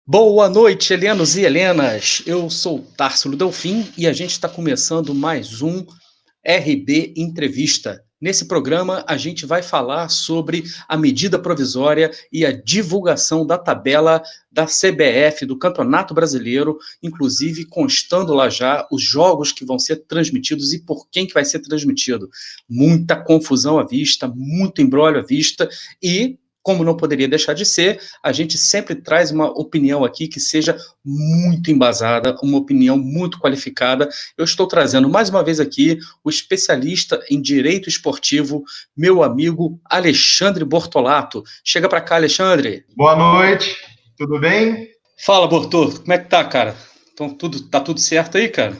Boa noite, helenos e helenas. Eu sou o Társilo Delfim e a gente está começando mais um RB Entrevista. Nesse programa, a gente vai falar sobre a medida provisória e a divulgação da tabela da CBF, do Campeonato Brasileiro, inclusive constando lá já os jogos que vão ser transmitidos e por quem que vai ser transmitido. Muita confusão à vista, muito imbróglio à vista e, como não poderia deixar de ser, a gente sempre traz uma opinião aqui que seja muito embasada, uma opinião muito qualificada. Eu estou trazendo mais uma vez aqui o especialista em direito esportivo, meu amigo Alexandre Bortolato. Chega para cá, Alexandre. Boa noite, tudo bem? Fala, Bortô, como é que tá, cara? Então, tá tudo certo aí, cara?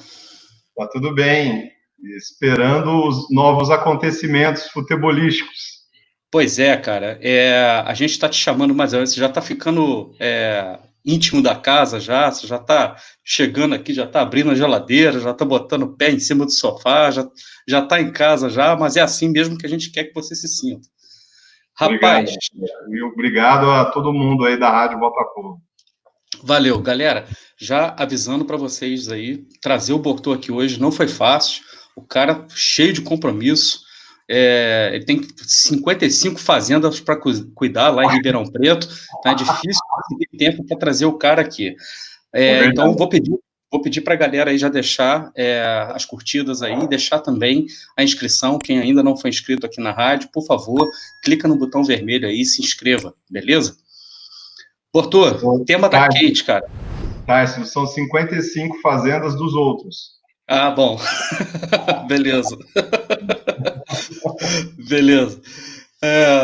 Tá tudo bem, esperando os novos acontecimentos futebolísticos. Pois é, cara, a gente está te chamando, mas você já está ficando íntimo da casa já, você já está chegando aqui, já está abrindo a geladeira, já está botando o pé em cima do sofá, já está em casa já, mas é assim mesmo que a gente quer que você se sinta. Rapaz... Obrigado a todo mundo aí da Rádio Botafogo. Valeu, galera. Já avisando para vocês aí, trazer o Bortô aqui hoje não foi fácil, o cara cheio de compromisso, ele tem 55 fazendas para cuidar lá em Ribeirão Preto, tá? É difícil conseguir tempo para trazer o cara aqui. Então, vou pedir para a galera aí já deixar as curtidas aí, deixar também a inscrição, quem ainda não foi inscrito aqui na rádio, por favor, clica no botão vermelho aí e se inscreva, beleza? Bortô, o tema tá quente, cara. Tá, são 55 fazendas dos outros. Ah, bom. Beleza. Beleza.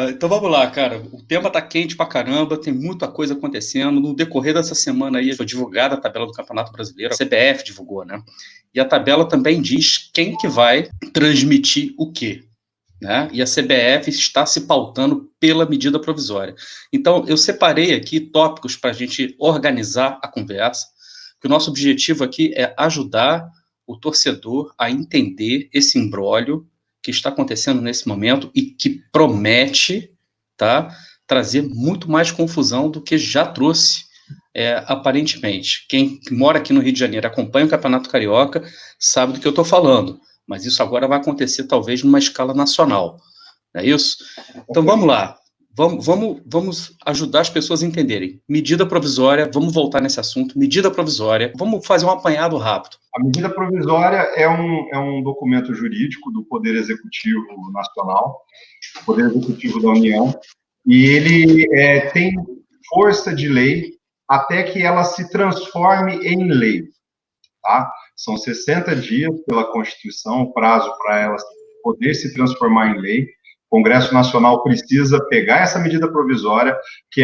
Então vamos lá, cara. O tema tá quente pra caramba, tem muita coisa acontecendo. No decorrer dessa semana aí, foi divulgada a tabela do Campeonato Brasileiro, a CBF divulgou, né? E a tabela também diz quem que vai transmitir o quê, né? E a CBF está se pautando pela medida provisória. Então, eu separei aqui tópicos para a gente organizar a conversa, que o nosso objetivo aqui é ajudar o torcedor a entender esse imbróglio que está acontecendo nesse momento e que promete, tá, trazer muito mais confusão do que já trouxe, aparentemente. Quem mora aqui no Rio de Janeiro, acompanha o Campeonato Carioca, sabe do que eu estou falando, mas isso agora vai acontecer talvez numa escala nacional, não é isso? Então vamos lá, vamos ajudar as pessoas a entenderem. Medida provisória, vamos voltar nesse assunto, medida provisória, vamos fazer um apanhado rápido. A medida provisória é um documento jurídico do Poder Executivo Nacional, Poder Executivo da União, e ele tem força de lei até que ela se transforme em lei, tá? São 60 dias pela Constituição, o prazo para ela poder se transformar em lei. O Congresso Nacional precisa pegar essa medida provisória, que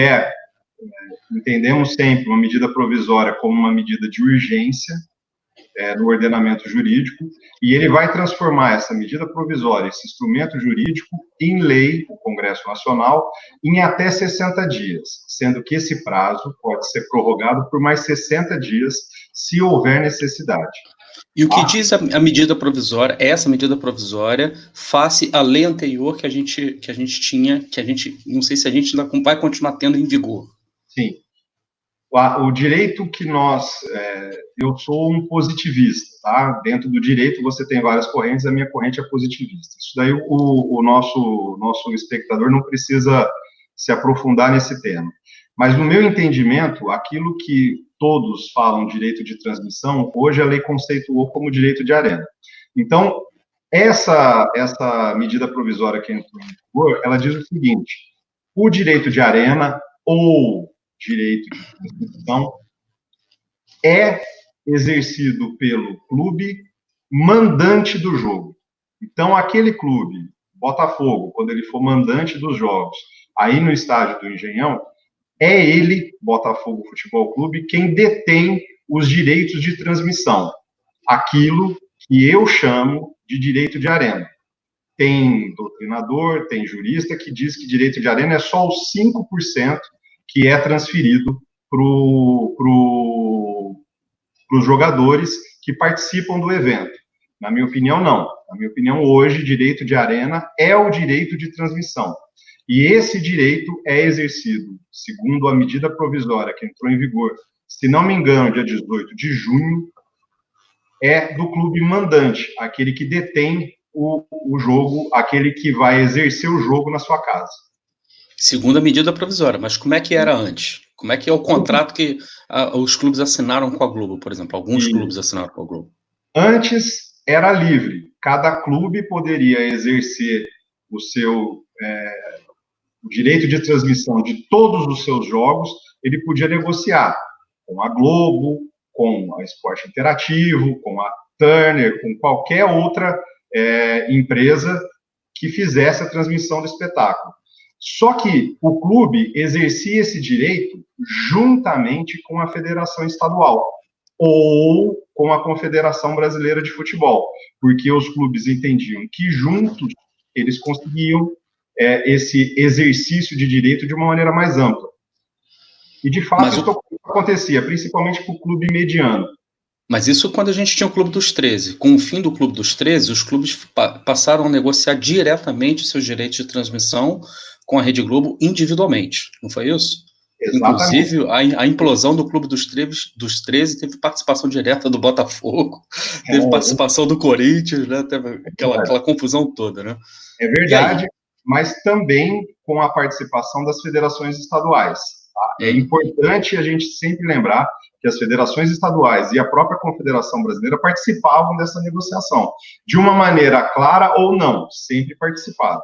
entendemos sempre uma medida provisória como uma medida de urgência no ordenamento jurídico, e ele vai transformar essa medida provisória, esse instrumento jurídico, em lei, o Congresso Nacional, em até 60 dias, sendo que esse prazo pode ser prorrogado por mais 60 dias, se houver necessidade. E o que diz a medida provisória, essa medida provisória, face à lei anterior que a gente tinha, não sei se a gente ainda vai continuar tendo em vigor. Sim. O direito que eu sou um positivista, tá? Dentro do direito você tem várias correntes, a minha corrente é positivista. Isso daí o nosso espectador não precisa se aprofundar nesse tema. Mas no meu entendimento, aquilo que todos falam direito de transmissão, hoje a lei conceituou como direito de arena. Então, essa medida provisória que entrou em vigor, ela diz o seguinte: o direito de arena ou direito de transmissão é exercido pelo clube mandante do jogo. Então, aquele clube, Botafogo, quando ele for mandante dos jogos, aí no estádio do Engenhão, é ele, Botafogo Futebol Clube, quem detém os direitos de transmissão. Aquilo que eu chamo de direito de arena. Tem doutrinador, tem jurista que diz que direito de arena é só os 5% que é transferido para os jogadores que participam do evento. Na minha opinião, não. Na minha opinião, hoje, direito de arena é o direito de transmissão. E esse direito é exercido, segundo a medida provisória que entrou em vigor, se não me engano, dia 18 de junho, é do clube mandante, aquele que detém o jogo, aquele que vai exercer o jogo na sua casa. Segunda medida provisória, mas como é que era antes? Como é que é o contrato que os clubes assinaram com a Globo, por exemplo? Alguns clubes assinaram com a Globo. Antes era livre, cada clube poderia exercer o seu o direito de transmissão de todos os seus jogos, ele podia negociar com a Globo, com a Esporte Interativo, com a Turner, com qualquer outra empresa que fizesse a transmissão do espetáculo. Só que o clube exercia esse direito juntamente com a federação estadual ou com a Confederação Brasileira de Futebol, porque os clubes entendiam que juntos eles conseguiam esse exercício de direito de uma maneira mais ampla. E, de fato, isso acontecia, principalmente para o clube mediano. Mas isso quando a gente tinha o Clube dos 13. Com o fim do Clube dos 13, os clubes passaram a negociar diretamente seus direitos de transmissão com a Rede Globo individualmente, não foi isso? Exatamente. Inclusive, a implosão do Clube dos 13 teve participação direta do Botafogo, teve participação do Corinthians, né? Teve aquela confusão toda, né? É verdade, mas também com a participação das federações estaduais. Tá? É importante a gente sempre lembrar que as federações estaduais e a própria Confederação Brasileira participavam dessa negociação. De uma maneira clara ou não, sempre participavam.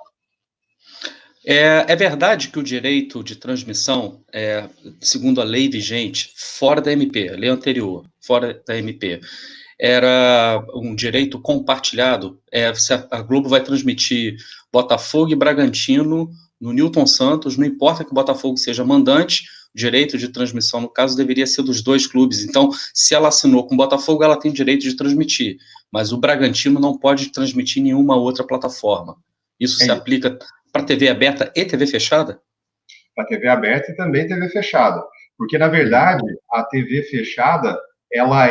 É verdade que o direito de transmissão, segundo a lei vigente, fora da MP, a lei anterior, fora da MP, era um direito compartilhado. Se a Globo vai transmitir Botafogo e Bragantino no Newton Santos, não importa que o Botafogo seja mandante, o direito de transmissão, no caso, deveria ser dos dois clubes. Então, se ela assinou com o Botafogo, ela tem direito de transmitir, mas o Bragantino não pode transmitir nenhuma outra plataforma. Isso se aplica para TV aberta e TV fechada? Para TV aberta e também TV fechada. Porque, na verdade, a TV fechada, ela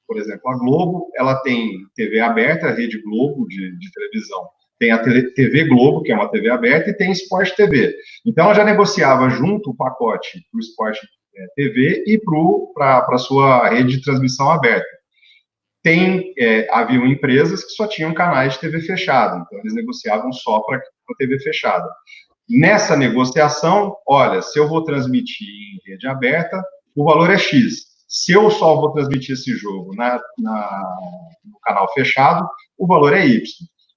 por exemplo, a Globo, ela tem TV aberta, a Rede Globo de televisão. Tem a TV Globo, que é uma TV aberta, e tem Sport TV. Então, ela já negociava junto o pacote para o Sport TV e para a sua rede de transmissão aberta. Haviam empresas que só tinham canais de TV fechada, então eles negociavam só para a TV fechada. Nessa negociação, olha, se eu vou transmitir em rede aberta, o valor é X. Se eu só vou transmitir esse jogo no canal fechado, o valor é Y.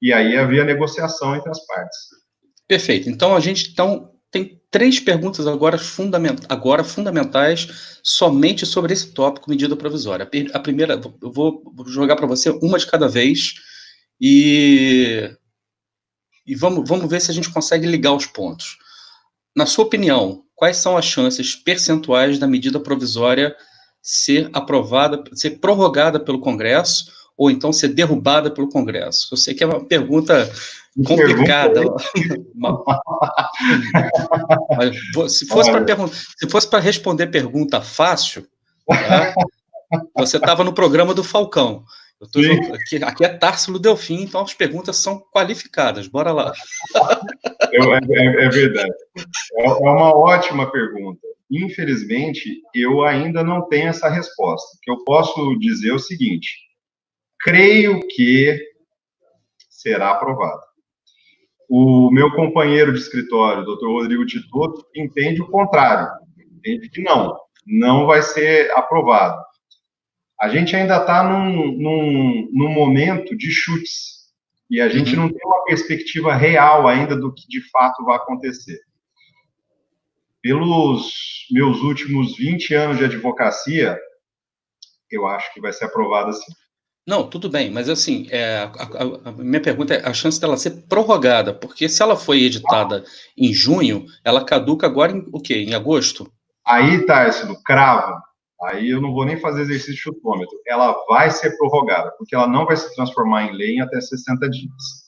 E aí havia negociação entre as partes. Perfeito. Então, a gente tem 3 perguntas agora fundamentais somente sobre esse tópico medida provisória. A primeira, eu vou jogar para você uma de cada vez e vamos ver se a gente consegue ligar os pontos. Na sua opinião, quais são as chances percentuais da medida provisória ser aprovada, ser prorrogada pelo Congresso ou então ser derrubada pelo Congresso? Eu sei que é uma pergunta complicada. Se fosse para responder pergunta fácil, tá? Você estava no programa do Falcão. Aqui é Tarsilo Delfim, então as perguntas são qualificadas. Bora lá. É verdade. É uma ótima pergunta. Infelizmente, eu ainda não tenho essa resposta. O que eu posso dizer é o seguinte: creio que será aprovado. O meu companheiro de escritório, Dr. Rodrigo Titoto, entende o contrário. Entende que não vai ser aprovado. A gente ainda está num momento de chutes. E a gente não tem uma perspectiva real ainda do que de fato vai acontecer. Pelos meus últimos 20 anos de advocacia, eu acho que vai ser aprovado assim. Não, tudo bem, mas assim, a minha pergunta é a chance dela ser prorrogada, porque se ela foi editada em junho, ela caduca agora o quê? Em agosto? Aí, Tarsilo, cravo. Aí eu não vou nem fazer exercício de chutômetro. Ela vai ser prorrogada, porque ela não vai se transformar em lei em até 60 dias.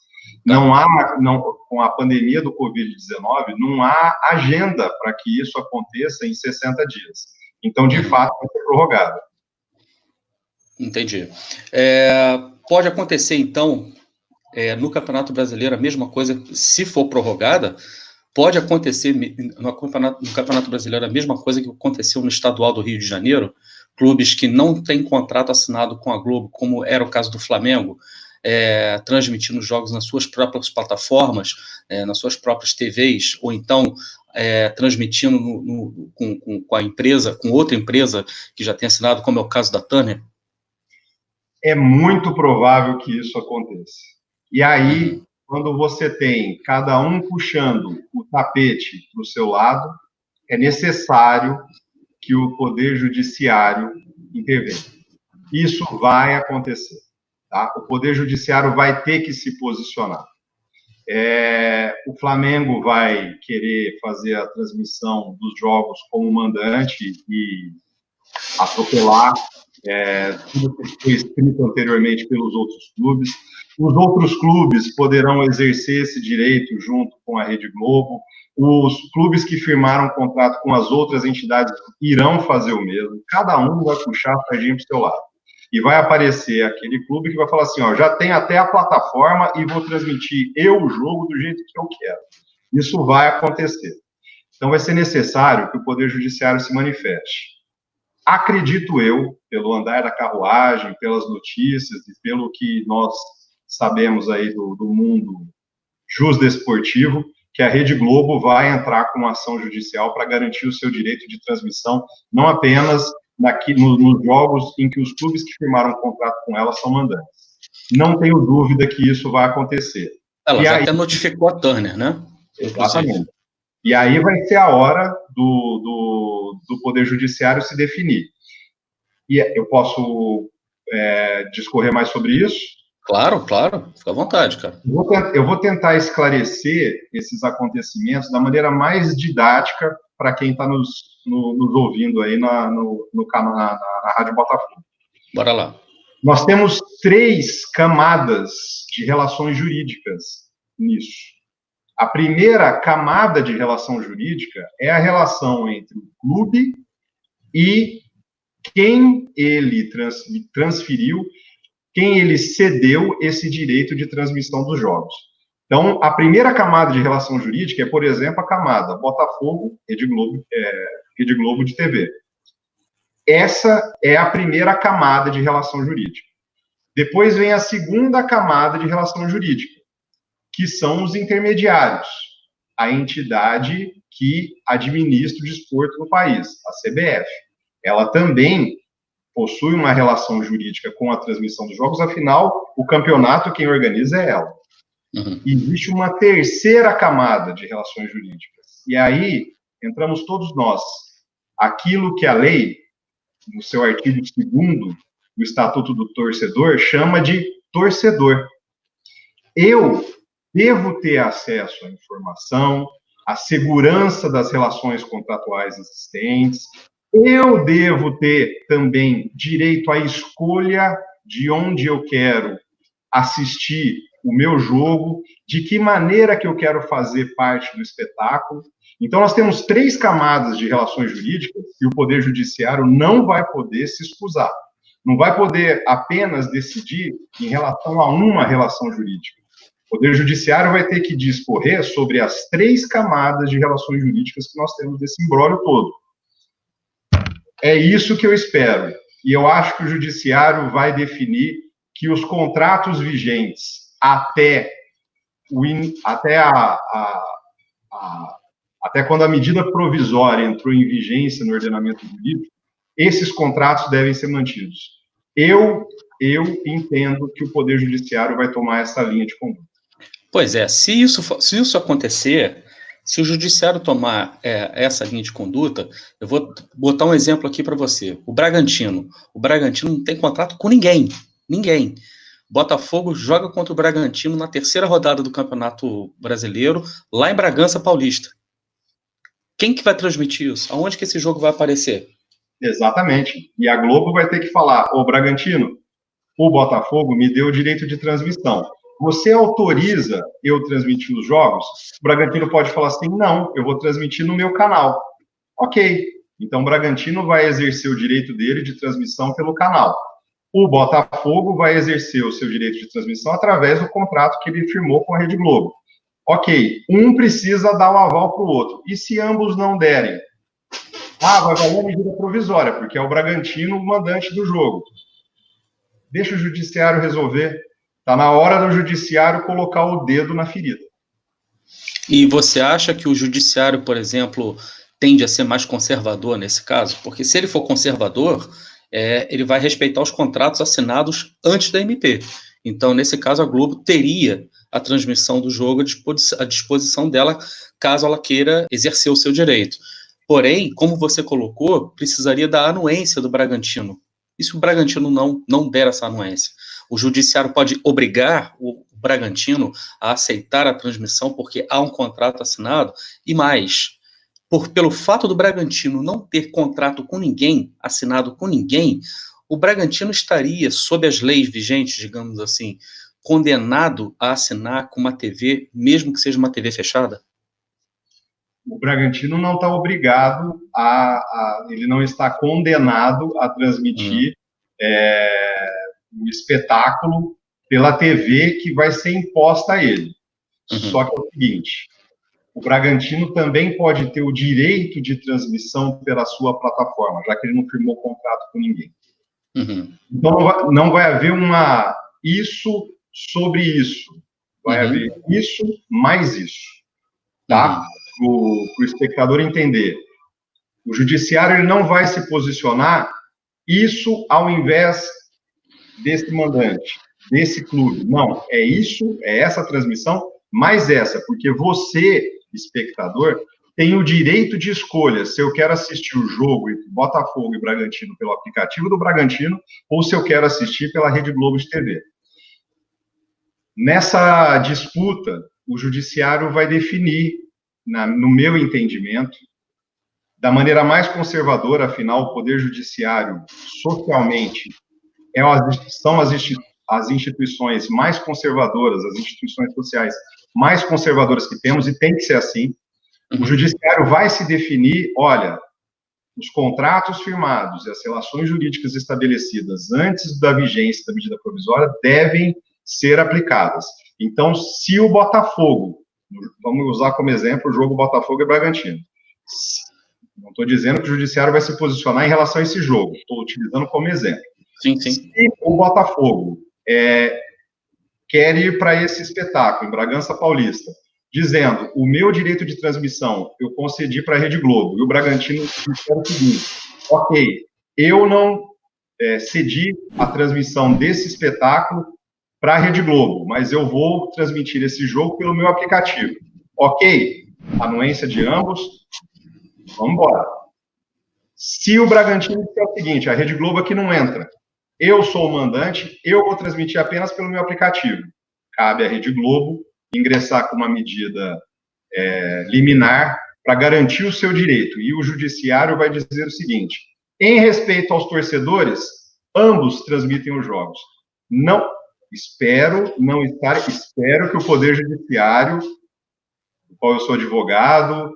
Com a pandemia do Covid-19, não há agenda para que isso aconteça em 60 dias. Então, de fato, vai ser prorrogada. Entendi. Pode acontecer, então, no Campeonato Brasileiro a mesma coisa, se for prorrogada, pode acontecer no Campeonato Brasileiro a mesma coisa que aconteceu no Estadual do Rio de Janeiro, clubes que não têm contrato assinado com a Globo, como era o caso do Flamengo, transmitindo jogos nas suas próprias plataformas, nas suas próprias TVs, ou então transmitindo com a empresa, com outra empresa que já tem assinado, como é o caso da Turner? É muito provável que isso aconteça. E aí, quando você tem cada um puxando o tapete para o seu lado, é necessário que o Poder Judiciário intervenha. Isso vai acontecer. Tá? O Poder Judiciário vai ter que se posicionar. O Flamengo vai querer fazer a transmissão dos jogos como mandante e atropelar tudo que foi escrito anteriormente pelos outros clubes. Os outros clubes poderão exercer esse direito junto com a Rede Globo. Os clubes que firmaram contrato com as outras entidades irão fazer o mesmo. Cada um vai puxar a sardinha para o seu lado. E vai aparecer aquele clube que vai falar assim, já tem até a plataforma e vou transmitir o jogo do jeito que eu quero. Isso vai acontecer. Então vai ser necessário que o Poder Judiciário se manifeste. Acredito eu, pelo andar da carruagem, pelas notícias e pelo que nós sabemos aí do mundo jusdesportivo, que a Rede Globo vai entrar com uma ação judicial para garantir o seu direito de transmissão, não apenas nos jogos em que os clubes que firmaram um contrato com ela são mandantes. Não tenho dúvida que isso vai acontecer. Ela já até notificou a Turner, né? Exatamente. E aí vai ser a hora do Poder Judiciário se definir. E eu posso discorrer mais sobre isso? Claro, fica à vontade, cara. Eu vou tentar esclarecer esses acontecimentos da maneira mais didática para quem está nos ouvindo aí na Rádio Botafogo. Bora lá. Nós temos 3 camadas de relações jurídicas nisso. A primeira camada de relação jurídica é a relação entre o clube e quem ele transferiu, quem ele cedeu esse direito de transmissão dos jogos. Então, a primeira camada de relação jurídica é, por exemplo, a camada Botafogo, Rede Globo de TV. Essa é a primeira camada de relação jurídica. Depois vem a segunda camada de relação jurídica, que são os intermediários, a entidade que administra o desporto no país, a CBF. Ela também possui uma relação jurídica com a transmissão dos jogos, afinal, o campeonato quem organiza é ela. E existe uma terceira camada de relações jurídicas. E aí, entramos todos nós. Aquilo que a lei, no seu artigo 2º, do Estatuto do Torcedor, chama de torcedor. Eu devo ter acesso à informação, à segurança das relações contratuais existentes. Eu devo ter também direito à escolha de onde eu quero assistir o meu jogo, de que maneira que eu quero fazer parte do espetáculo. Então, nós temos 3 camadas de relações jurídicas e o Poder Judiciário não vai poder se excusar. Não vai poder apenas decidir em relação a uma relação jurídica. O Poder Judiciário vai ter que discorrer sobre as 3 camadas de relações jurídicas que nós temos desse imbróglio todo. É isso que eu espero. E eu acho que o Judiciário vai definir que os contratos vigentes até quando a medida provisória entrou em vigência no ordenamento jurídico, esses contratos devem ser mantidos. Eu entendo que o Poder Judiciário vai tomar essa linha de conduta. Pois é, se isso acontecer, se o Judiciário tomar essa linha de conduta, eu vou botar um exemplo aqui para você. O Bragantino não tem contrato com ninguém. Botafogo joga contra o Bragantino na 3ª rodada do Campeonato Brasileiro, lá em Bragança Paulista. Quem que vai transmitir isso? Aonde que esse jogo vai aparecer? Exatamente. E a Globo vai ter que falar, Bragantino, o Botafogo me deu o direito de transmissão. Você autoriza eu transmitir os jogos? O Bragantino pode falar assim, não, eu vou transmitir no meu canal. Ok. Então o Bragantino vai exercer o direito dele de transmissão pelo canal. O Botafogo vai exercer o seu direito de transmissão através do contrato que ele firmou com a Rede Globo. Ok, um precisa dar o aval para o outro. E se ambos não derem? Vai valer a medida provisória, porque é o Bragantino o mandante do jogo. Deixa o judiciário resolver. Está na hora do judiciário colocar o dedo na ferida. E você acha que o judiciário, por exemplo, tende a ser mais conservador nesse caso? Porque se ele for conservador, ele vai respeitar os contratos assinados antes da MP. Então, nesse caso, a Globo teria a transmissão do jogo à disposição dela, caso ela queira exercer o seu direito. Porém, como você colocou, precisaria da anuência do Bragantino. E se o Bragantino não der essa anuência? O judiciário pode obrigar o Bragantino a aceitar a transmissão porque há um contrato assinado, e mais, pelo fato do Bragantino não ter contrato com ninguém, assinado com ninguém, o Bragantino estaria, sob as leis vigentes, digamos assim, condenado a assinar com uma TV, mesmo que seja uma TV fechada? O Bragantino não está obrigado ele não está condenado a transmitir o espetáculo pela TV que vai ser imposta a ele. Só que é o seguinte, o Bragantino também pode ter o direito de transmissão pela sua plataforma, já que ele não firmou contrato com ninguém. Então não vai haver isso sobre isso. Vai haver isso mais isso. Tá? Para o espectador entender. O judiciário ele não vai se posicionar isso ao invés desse mandante, desse clube. Não, é isso, é essa transmissão, mais essa, porque você, espectador, tem o direito de escolha se eu quero assistir o jogo entre Botafogo e Bragantino pelo aplicativo do Bragantino ou se eu quero assistir pela Rede Globo de TV. Nessa disputa, o judiciário vai definir, no meu entendimento, da maneira mais conservadora, afinal, o poder judiciário, socialmente, são as instituições mais conservadoras, as instituições sociais mais conservadoras que temos, e tem que ser assim. O judiciário vai se definir, olha, os contratos firmados e as relações jurídicas estabelecidas antes da vigência da medida provisória devem ser aplicadas. Então, se o Botafogo, vamos usar como exemplo o jogo Botafogo e Bragantino, não estou dizendo que o judiciário vai se posicionar em relação a esse jogo, estou utilizando como exemplo. Sim. Se o Botafogo quer ir para esse espetáculo, em Bragança Paulista, dizendo, o meu direito de transmissão eu concedi para a Rede Globo, e o Bragantino disser o seguinte, ok, eu não cedi a transmissão desse espetáculo para a Rede Globo, mas eu vou transmitir esse jogo pelo meu aplicativo. Ok, anuência de ambos, vamos embora. Se o Bragantino disser o seguinte, a Rede Globo aqui não entra, eu sou o mandante, eu vou transmitir apenas pelo meu aplicativo. Cabe à Rede Globo ingressar com uma medida liminar para garantir o seu direito. E o judiciário vai dizer o seguinte, em respeito aos torcedores, ambos transmitem os jogos. Espero que o Poder Judiciário, do qual eu sou advogado,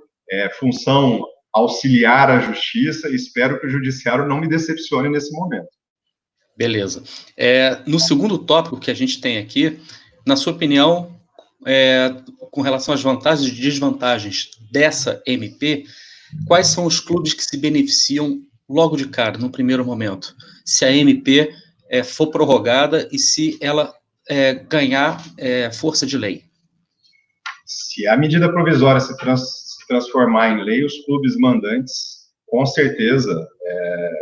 função auxiliar à justiça, espero que o Judiciário não me decepcione nesse momento. Beleza. No segundo tópico que a gente tem aqui, na sua opinião, com relação às vantagens e desvantagens dessa MP, quais são os clubes que se beneficiam logo de cara, no primeiro momento, se a MP for prorrogada e se ela ganhar força de lei? Se a medida provisória se transformar em lei, os clubes mandantes, com certeza,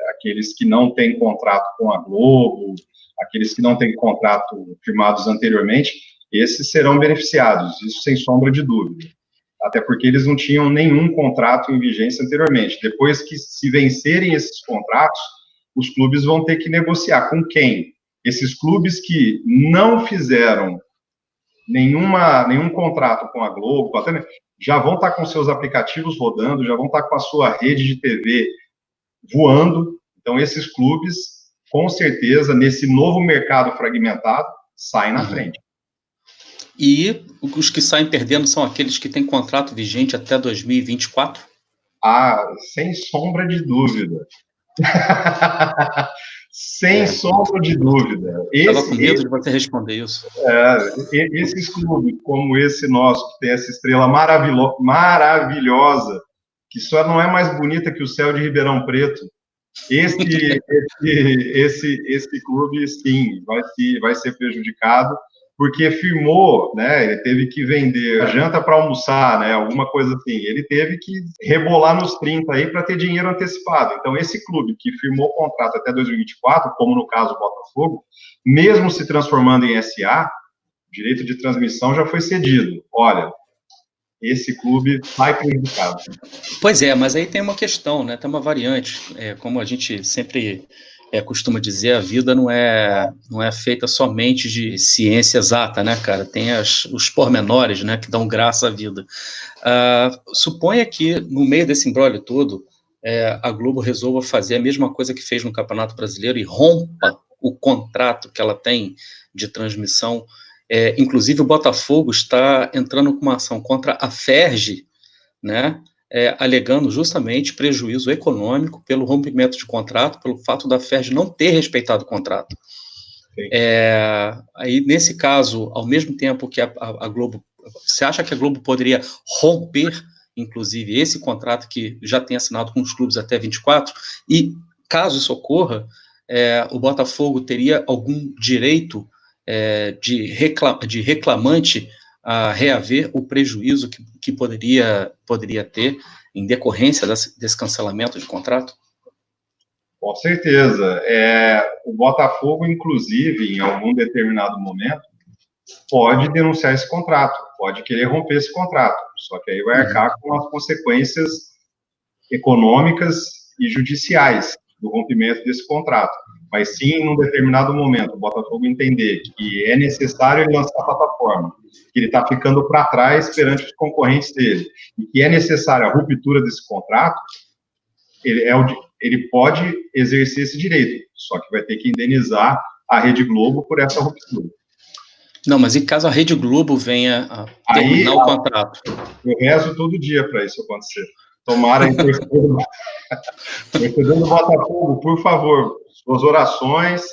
aqueles que não têm contrato com a Globo, aqueles que não têm contrato firmados anteriormente, esses serão beneficiados, isso sem sombra de dúvida. Até porque eles não tinham nenhum contrato em vigência anteriormente. Depois que se vencerem esses contratos, os clubes vão ter que negociar. Com quem? Esses clubes que não fizeram nenhum contrato com a Globo, já vão estar com seus aplicativos rodando, já vão estar com a sua rede de TV voando. Então, esses clubes, com certeza, nesse novo mercado fragmentado, saem na frente. E os que saem perdendo são aqueles que têm contrato vigente até 2024? Sem sombra de dúvida. Sem sombra de dúvida. Estava com medo de você responder isso. Esses clubes, como esse nosso, que tem essa estrela maravilhosa, que só não é mais bonita que o céu de Ribeirão Preto, esse clube, sim, vai ser prejudicado, porque firmou, né, ele teve que vender janta para almoçar, né, alguma coisa assim, ele teve que rebolar nos 30 aí para ter dinheiro antecipado. Então, esse clube que firmou o contrato até 2024, como no caso do Botafogo, mesmo se transformando em SA, o direito de transmissão já foi cedido. Olha, esse clube vai prejudicado. Pois é, mas aí tem uma questão, né, tem uma variante, como a gente sempre costuma dizer, a vida não é feita somente de ciência exata, né, cara? Tem os pormenores, né, que dão graça à vida. Suponha que, no meio desse imbróglio todo, a Globo resolva fazer a mesma coisa que fez no Campeonato Brasileiro e rompa o contrato que ela tem de transmissão. Inclusive, o Botafogo está entrando com uma ação contra a Ferge, né, alegando justamente prejuízo econômico pelo rompimento de contrato, pelo fato da Ferge não ter respeitado o contrato. Aí, nesse caso, ao mesmo tempo que a Globo... Você acha que a Globo poderia romper, inclusive, esse contrato que já tem assinado com os clubes até 24? E, caso isso ocorra, o Botafogo teria algum direito de reclamante a reaver o prejuízo que poderia ter em decorrência desse cancelamento de contrato? Com certeza. O Botafogo, inclusive, em algum determinado momento, pode denunciar esse contrato, pode querer romper esse contrato, só que aí vai arcar com as consequências econômicas e judiciais do rompimento desse contrato. Mas sim, num determinado momento, o Botafogo entender que é necessário ele lançar a plataforma, que ele está ficando para trás perante os concorrentes dele, e que é necessária a ruptura desse contrato, ele pode exercer esse direito, só que vai ter que indenizar a Rede Globo por essa ruptura. Não, mas e caso a Rede Globo venha a terminar o contrato? Eu rezo todo dia para isso acontecer. Tomara interceder do Botafogo, por favor, suas orações,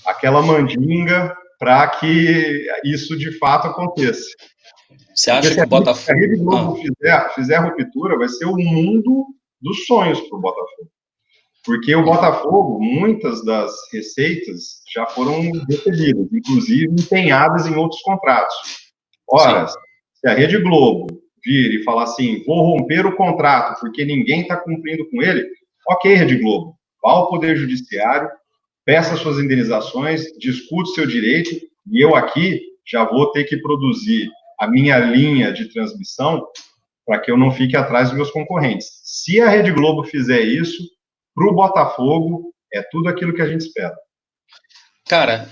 aquela mandinga, para que isso de fato aconteça. Você acha que o Botafogo... Se a Rede Globo fizer a ruptura, vai ser o mundo dos sonhos para o Botafogo. Porque o Botafogo, muitas das receitas já foram recebidas, inclusive empenhadas em outros contratos. Ora, se a Rede Globo vir e falar assim, vou romper o contrato porque ninguém está cumprindo com ele, ok, Rede Globo, vá ao Poder Judiciário, peça suas indenizações, discute seu direito, e eu aqui já vou ter que produzir a minha linha de transmissão para que eu não fique atrás dos meus concorrentes. Se a Rede Globo fizer isso, para o Botafogo, é tudo aquilo que a gente espera. Cara,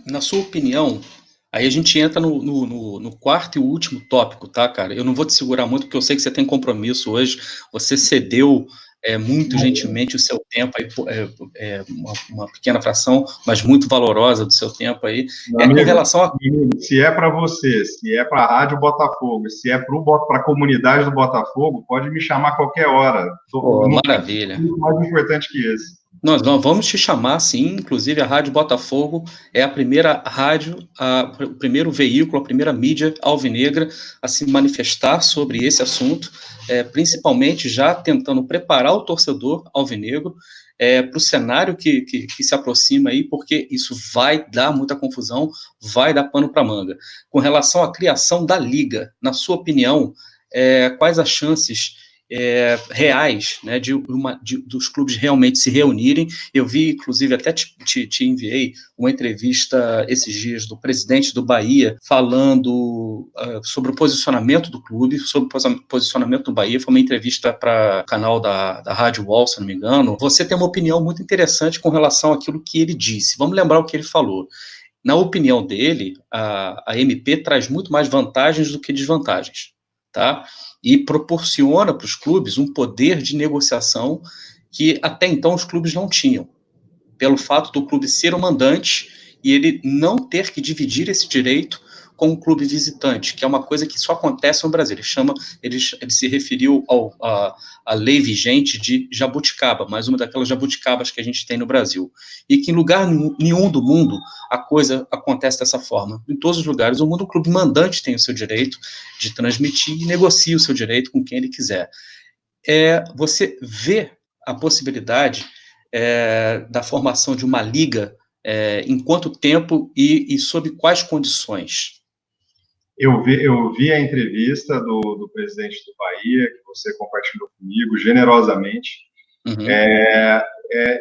na sua opinião, aí a gente entra no quarto e último tópico, tá, cara? Eu não vou te segurar muito, porque eu sei que você tem compromisso hoje, você cedeu muito gentilmente o seu tempo, aí, uma pequena fração, mas muito valorosa do seu tempo aí. Com relação a... Se é para você, se é para a Rádio Botafogo, se é para a comunidade do Botafogo, pode me chamar a qualquer hora. Maravilha. Muito mais importante que esse. Nós vamos te chamar, sim, inclusive a Rádio Botafogo é a primeira rádio, o primeiro veículo, a primeira mídia alvinegra a se manifestar sobre esse assunto, principalmente já tentando preparar o torcedor alvinegro para o cenário que se aproxima aí, porque isso vai dar muita confusão, vai dar pano para manga. Com relação à criação da Liga, na sua opinião, quais as chances reais, né, dos clubes realmente se reunirem? Eu vi, inclusive, até te enviei uma entrevista esses dias do presidente do Bahia falando sobre o posicionamento do clube, sobre o posicionamento do Bahia. Foi uma entrevista para o canal da Rádio UOL, se não me engano. Você tem uma opinião muito interessante com relação àquilo que ele disse. Vamos lembrar o que ele falou. Na opinião dele, a MP traz muito mais vantagens do que desvantagens, tá? E proporciona para os clubes um poder de negociação que até então os clubes não tinham, pelo fato do clube ser o mandante e ele não ter que dividir esse direito com o clube visitante, que é uma coisa que só acontece no Brasil. Ele se referiu à lei vigente de jabuticaba, mais uma daquelas jabuticabas que a gente tem no Brasil, e que em lugar nenhum do mundo a coisa acontece dessa forma. Em todos os lugares do mundo, o clube mandante tem o seu direito de transmitir e negocia o seu direito com quem ele quiser. Você vê a possibilidade da formação de uma liga em quanto tempo e sob quais condições? Eu vi a entrevista do presidente do Bahia, que você compartilhou comigo generosamente. Uhum.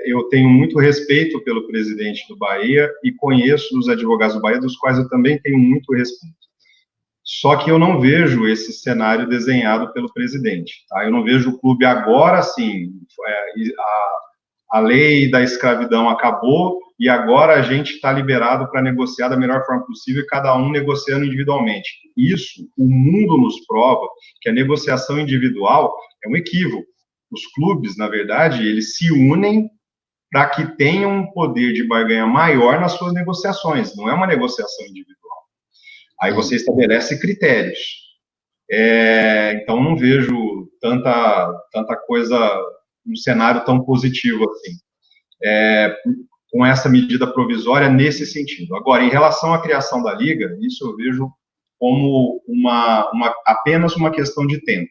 Eu tenho muito respeito pelo presidente do Bahia e conheço os advogados do Bahia, dos quais eu também tenho muito respeito. Só que eu não vejo esse cenário desenhado pelo presidente. Tá? Eu não vejo o clube agora, sim, a lei da escravidão acabou e agora a gente está liberado para negociar da melhor forma possível, cada um negociando individualmente. Isso, o mundo nos prova que a negociação individual é um equívoco. Os clubes, na verdade, eles se unem para que tenham um poder de barganha maior nas suas negociações. Não é uma negociação individual. Aí você estabelece critérios. Então, não vejo tanta coisa, um cenário tão positivo assim, com essa medida provisória nesse sentido. Agora, em relação à criação da Liga, isso eu vejo como apenas uma questão de tempo.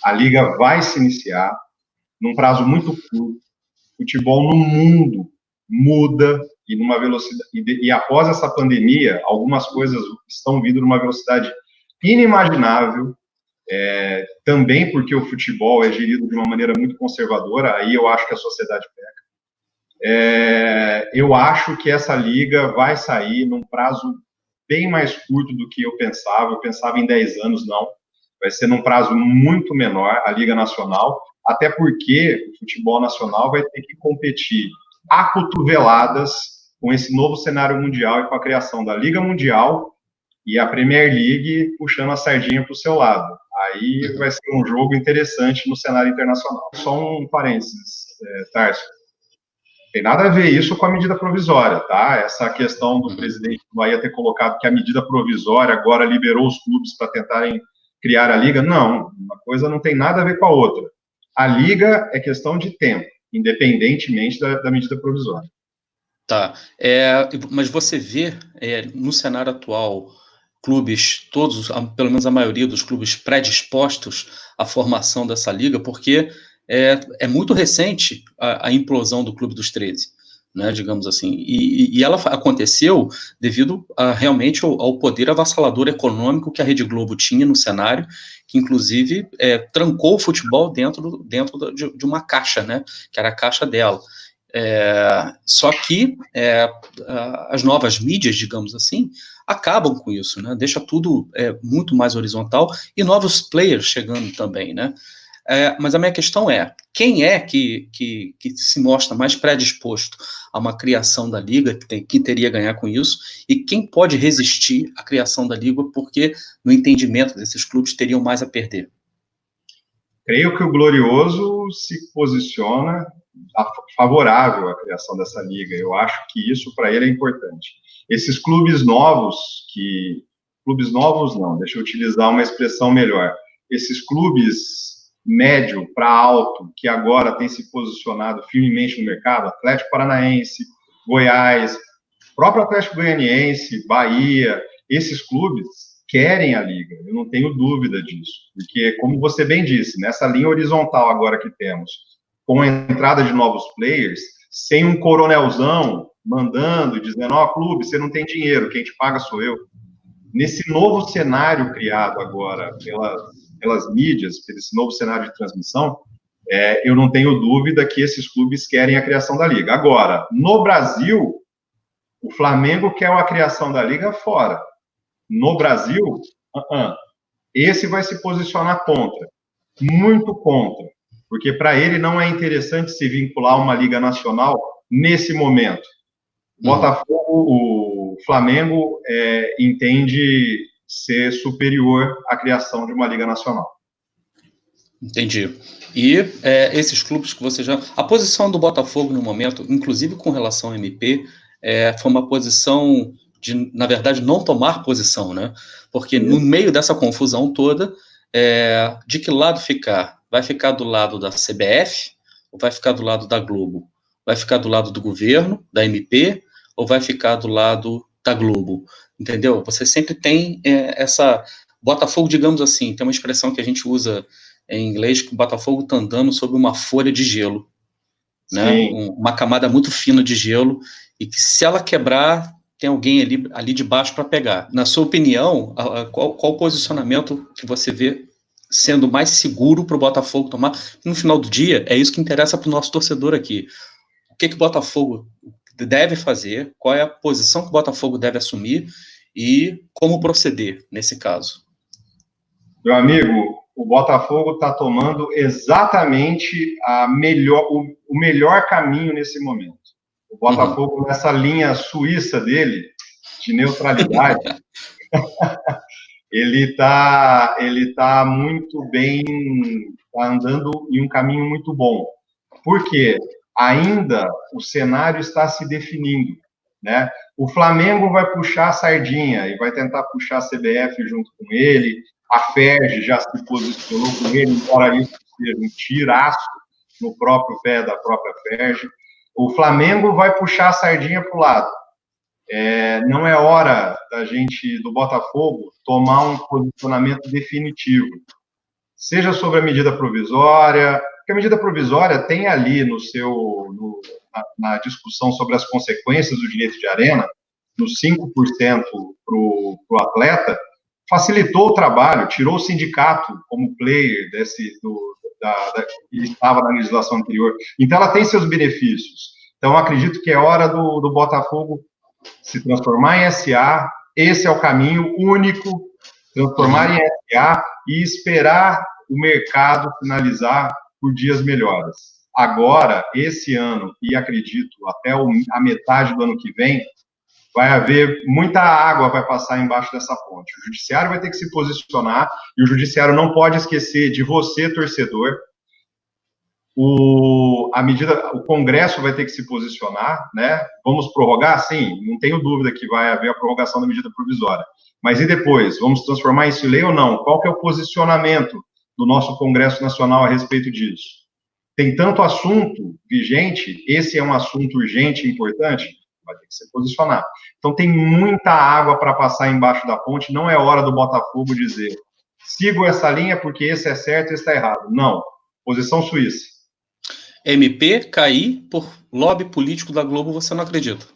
A Liga vai se iniciar num prazo muito curto. Futebol no mundo muda e numa velocidade, e após essa pandemia, algumas coisas estão vindo numa velocidade inimaginável, também porque o futebol é gerido de uma maneira muito conservadora, aí eu acho que a sociedade peca. Eu acho que essa liga vai sair num prazo bem mais curto do que eu pensava em 10 anos, não, vai ser num prazo muito menor, a Liga Nacional, até porque o futebol nacional vai ter que competir a cotoveladas com esse novo cenário mundial e com a criação da Liga Mundial e a Premier League puxando a sardinha para o seu lado. Aí vai ser um jogo interessante no cenário internacional. Só um parênteses, Tarso. Tem nada a ver isso com a medida provisória, tá? Essa questão do presidente do Bahia ter colocado que a medida provisória agora liberou os clubes para tentarem criar a Liga. Não, uma coisa não tem nada a ver com a outra. A Liga é questão de tempo, independentemente da medida provisória. Tá, mas você vê no cenário atual clubes, todos, pelo menos a maioria dos clubes predispostos à formação dessa liga, porque é muito recente a implosão do Clube dos 13, né, digamos assim, e ela aconteceu devido realmente ao poder avassalador econômico que a Rede Globo tinha no cenário, que inclusive trancou o futebol dentro de uma caixa, né, que era a caixa dela. Só que as novas mídias, digamos assim, acabam com isso, né? Deixa tudo muito mais horizontal e novos players chegando também, né? Mas a minha questão quem é que se mostra mais predisposto a uma criação da Liga, que teria a ganhar com isso, e quem pode resistir à criação da Liga, porque no entendimento desses clubes teriam mais a perder? Creio que o Glorioso se posiciona favorável à criação dessa liga. Eu acho que isso para ele é importante. Esses clubes novos não, deixa eu utilizar uma expressão melhor. Esses clubes médio para alto, que agora têm se posicionado firmemente no mercado, Atlético Paranaense, Goiás, próprio Atlético Goianiense, Bahia, esses clubes querem a liga, eu não tenho dúvida disso, porque, como você bem disse, nessa linha horizontal agora que temos, com a entrada de novos players, sem um coronelzão mandando, dizendo, clube, você não tem dinheiro, quem te paga sou eu. Nesse novo cenário criado agora pelas mídias, esse novo cenário de transmissão, eu não tenho dúvida que esses clubes querem a criação da liga. Agora, no Brasil, o Flamengo quer a criação da liga fora. No Brasil, esse vai se posicionar contra, muito contra, porque para ele não é interessante se vincular a uma liga nacional nesse momento. O Flamengo entende ser superior à criação de uma liga nacional. Entendi. E esses clubes que você já... A posição do Botafogo no momento, inclusive com relação ao MP, foi uma posição na verdade, não tomar posição, né? Porque no meio dessa confusão toda, de que lado ficar? Vai ficar do lado da CBF ou vai ficar do lado da Globo? Vai ficar do lado do governo, da MP, ou vai ficar do lado da Globo? Entendeu? Você sempre tem essa... Botafogo, digamos assim, tem uma expressão que a gente usa em inglês, que o Botafogo está andando sobre uma folha de gelo, né? Uma camada muito fina de gelo, e que se ela quebrar, tem alguém ali de baixo para pegar. Na sua opinião, qual o posicionamento que você vê sendo mais seguro para o Botafogo tomar? No final do dia, é isso que interessa para o nosso torcedor aqui. O que o Botafogo deve fazer, qual é a posição que o Botafogo deve assumir e como proceder nesse caso? Meu amigo, o Botafogo está tomando exatamente o melhor caminho nesse momento. O Botafogo, nessa linha suíça dele, de neutralidade, ele tá muito bem, está andando em um caminho muito bom. Por quê? Ainda o cenário está se definindo, né? O Flamengo vai puxar a sardinha e vai tentar puxar a CBF junto com ele. A FERJ já se posicionou com ele, embora isso seja um tiraço no próprio pé da própria FERJ. O Flamengo vai puxar a sardinha para o lado. Não é hora da gente, do Botafogo, tomar um posicionamento definitivo. Seja sobre a medida provisória, porque a medida provisória tem ali na discussão sobre as consequências do direito de arena, nos 5% para o atleta, facilitou o trabalho, tirou o sindicato como player que estava na legislação anterior. Então, ela tem seus benefícios. Então, acredito que é hora do Botafogo se transformar em SA, esse é o caminho único, transformar em SA e esperar o mercado finalizar por dias melhores. Agora, esse ano, e acredito até a metade do ano que vem, vai haver muita água vai passar embaixo dessa ponte. O judiciário vai ter que se posicionar, e o judiciário não pode esquecer de você, torcedor. O Congresso vai ter que se posicionar, né? Vamos prorrogar? Sim, não tenho dúvida que vai haver a prorrogação da medida provisória. Mas e depois? Vamos transformar isso em lei ou não? Qual que é o posicionamento do nosso Congresso Nacional a respeito disso? Tem tanto assunto vigente, esse é um assunto urgente e importante, vai ter que se posicionar. Então tem muita água para passar embaixo da ponte, não é hora do Botafogo dizer, sigo essa linha porque esse é certo e esse está errado. Não, posição suíça. MP cair por lobby político da Globo, você não acredita?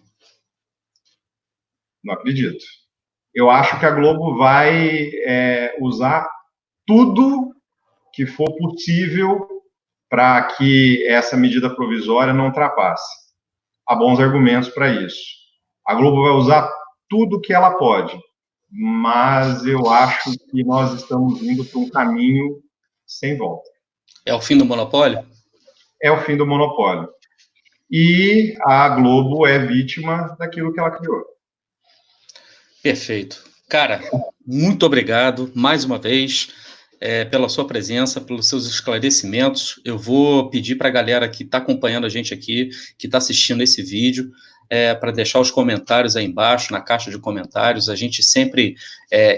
Não acredito. Eu acho que a Globo vai usar tudo que for possível para que essa medida provisória não ultrapasse. Há bons argumentos para isso. A Globo vai usar tudo que ela pode, mas eu acho que nós estamos indo para um caminho sem volta. É o fim do monopólio? É o fim do monopólio. E a Globo é vítima daquilo que ela criou. Perfeito. Cara, muito obrigado mais uma vez pela sua presença, pelos seus esclarecimentos. Eu vou pedir para a galera que está acompanhando a gente aqui, que está assistindo esse vídeo, para deixar os comentários aí embaixo, na caixa de comentários. A gente sempre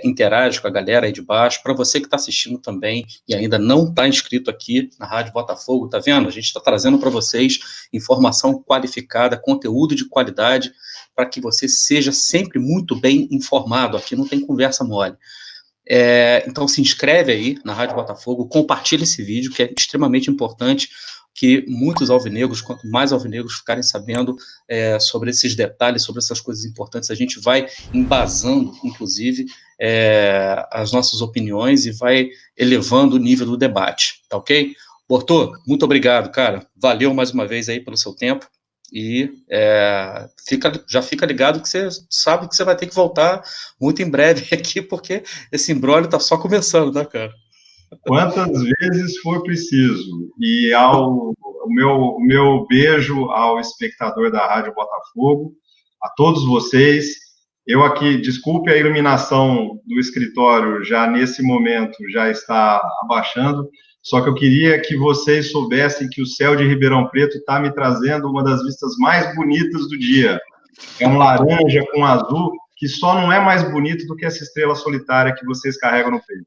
interage com a galera aí de baixo. Para você que está assistindo também e ainda não está inscrito aqui na Rádio Botafogo, tá vendo? A gente está trazendo para vocês informação qualificada, conteúdo de qualidade, para que você seja sempre muito bem informado. Aqui não tem conversa mole. Então se inscreve aí na Rádio Botafogo, compartilha esse vídeo, que é extremamente importante, que muitos alvinegros, quanto mais alvinegros ficarem sabendo sobre esses detalhes, sobre essas coisas importantes, a gente vai embasando, inclusive, as nossas opiniões e vai elevando o nível do debate, tá ok? Bortô, muito obrigado, cara, valeu mais uma vez aí pelo seu tempo, e já fica ligado que você sabe que você vai ter que voltar muito em breve aqui, porque esse imbróglio tá só começando, né, cara? Quantas vezes for preciso. E o meu beijo ao espectador da Rádio Botafogo, a todos vocês. Eu aqui, desculpe a iluminação do escritório, já nesse momento já está abaixando, só que eu queria que vocês soubessem que o céu de Ribeirão Preto está me trazendo uma das vistas mais bonitas do dia. É um laranja com azul, que só não é mais bonito do que essa estrela solitária que vocês carregam no peito.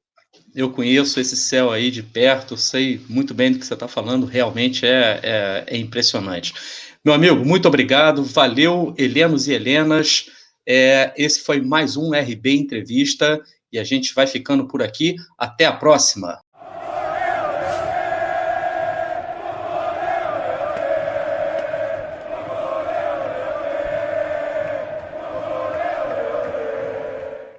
Eu conheço esse céu aí de perto, sei muito bem do que você está falando, realmente é impressionante. Meu amigo, muito obrigado, valeu, Helenos e Helenas. Esse foi mais um RB Entrevista e a gente vai ficando por aqui. Até a próxima.